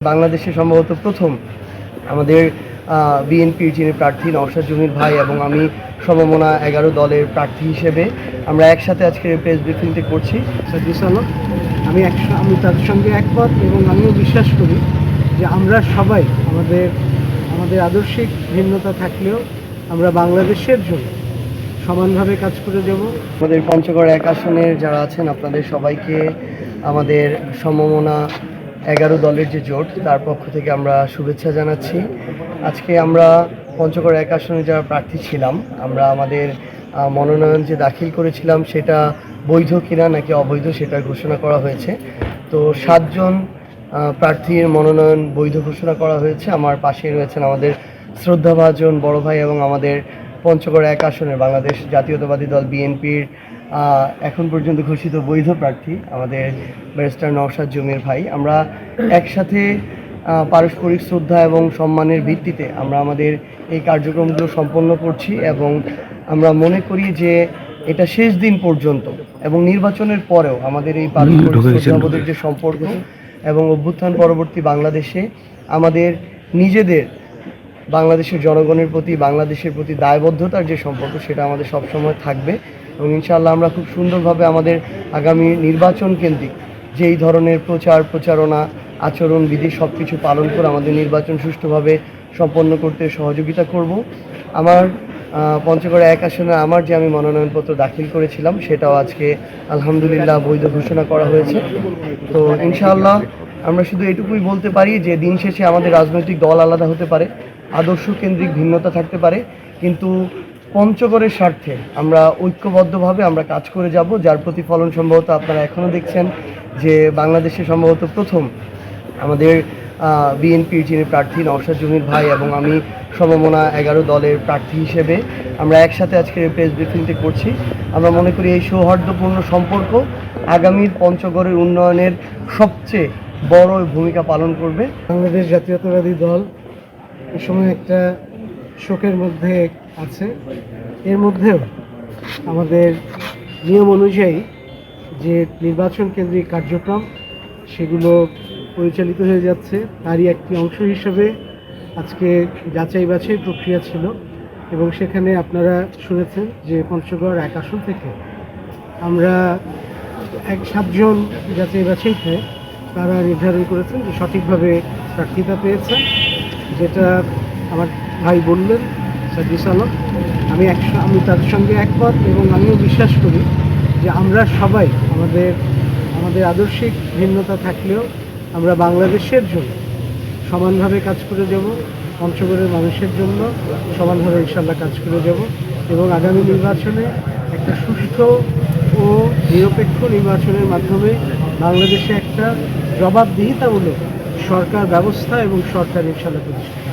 বাংলাদেশে সম্ভবত প্রথম আমাদের বিএনপির যিনি প্রার্থী নওশাদ জমির ভাই এবং আমি সমমনা 11 দলের প্রার্থী হিসেবে আমরা একসাথে আজকে প্রেস ব্রিফিংটি করছি। সার্জিস আলম, আমি তার সঙ্গে একমত এবং আমিও বিশ্বাস করি যে আমরা সবাই আমাদের আদর্শিক ভিন্নতা থাকলেও আমরা বাংলাদেশের জন্য সমানভাবে কাজ করে যাব। আমাদের পঞ্চগড় 1 আসনের যারা আছেন আপনাদের সবাইকে আমাদের সমমনা 11 দলের যে জোট তার পক্ষ থেকে আমরা শুভেচ্ছা জানাচ্ছি। আজকে আমরা পঞ্চগড় 1 আসনে যারা প্রার্থী ছিলাম আমরা আমাদের মনোনয়ন যে দাখিল করেছিলাম সেটা বৈধ কিনা নাকি অবৈধ সেটা ঘোষণা করা হয়েছে। তো 7 জন প্রার্থীর মনোনয়ন বৈধ ঘোষণা করা হয়েছে। আমার পাশেই রয়েছেন আমাদের শ্রদ্ধাভাজন বড় ভাই এবং আমাদের পঞ্চগড় 1 আসনের বাংলাদেশ জাতীয়তাবাদী দল বিএনপির এখন পর্যন্ত ঘোষিত বৈধ প্রার্থী আমাদের ব্যারিস্টার নওশাদ জমির ভাই। আমরা একসাথে পারস্পরিক শ্রদ্ধা এবং সম্মানের ভিত্তিতে আমরা আমাদের এই কার্যক্রমগুলো সম্পন্ন করছি এবং আমরা মনে করি যে এটা শেষ দিন পর্যন্ত এবং নির্বাচনের পরেও আমাদের এই পারস্পরিক শ্রদ্ধাবোধের যে সম্পর্ক এবং অভ্যুত্থান পরবর্তী বাংলাদেশে আমাদের নিজেদের বাংলাদেশের জনগণের প্রতি বাংলাদেশের প্রতি দায়বদ্ধতার যে সম্পর্ক সেটা আমাদের সবসময় থাকবে এবং ইনশাআল্লাহ আমরা খুব সুন্দরভাবে আমাদের আগামী নির্বাচন কেন্দ্রিক যেই ধরনের প্রচারণা আচরণবিধি সব কিছু পালন করে আমাদের নির্বাচন সুষ্ঠুভাবে সম্পন্ন করতে সহযোগিতা করব। আমার পঞ্চগড় 1 আসনে আমার যে আমি মনোনয়নপত্র দাখিল করেছিলাম সেটাও আজকে আলহামদুলিল্লাহ বৈধ ঘোষণা করা হয়েছে। তো ইনশাআল্লাহ আমরা শুধু এটুকুই বলতে পারি যে দিন শেষে আমাদের রাজনৈতিক দল আলাদা হতে পারে, আদর্শ কেন্দ্রিক ভিন্নতা থাকতে পারে, কিন্তু পঞ্চগড়ের স্বার্থে আমরা ঐক্যবদ্ধভাবে আমরা কাজ করে যাব, যার প্রতিফলন সম্ভবত আপনারা এখনও দেখছেন যে বাংলাদেশে সম্ভবত প্রথম আমাদের বিএনপির যিনি প্রার্থী নওশাদ জমির ভাই এবং আমি সমমনা 11 দলের প্রার্থী হিসেবে আমরা একসাথে আজকে প্রেস ব্রিফিংটি করছি। আমরা মনে করি এই সৌহার্দ্যপূর্ণ সম্পর্ক আগামীর পঞ্চগড়ের উন্নয়নের সবচেয়ে বড় ভূমিকা পালন করবে। বাংলাদেশ জাতীয়তাবাদী দল এ সময় একটা শোকের মধ্যে আছে। এর মধ্যেও আমাদের নিয়ম অনুযায়ী যে নির্বাচন কেন্দ্রিক কার্যক্রম সেগুলো পরিচালিত হয়ে যাচ্ছে, তারই একটি অংশ হিসেবে আজকে যাচাই বাছাই প্রক্রিয়া ছিল এবং সেখানে আপনারা শুনেছেন যে পঞ্চগড় 1 আসন থেকে আমরা 7 জন যাচাই বাছাইতে তারা নির্ধারণ করেছেন যে সঠিকভাবে প্রার্থিতা পেয়েছেন, যেটা আমার ভাই বললেন সার্জিস আলম। আমি তার সঙ্গে একমত এবং আমিও বিশ্বাস করি যে আমরা সবাই আমাদের আদর্শিক ভিন্নতা থাকলেও আমরা বাংলাদেশের জন্য সমানভাবে কাজ করে যাব, পঞ্চগড়ের মানুষের জন্য সমানভাবে ইনশাল্লাহ কাজ করে যাব এবং আগামী নির্বাচনে একটা সুষ্ঠু ও নিরপেক্ষ নির্বাচনের মাধ্যমে বাংলাদেশে একটা জবাবদিহিতামূলক সরকার ব্যবস্থা এবং সরকার ইনশাল্লাহ প্রতিষ্ঠা।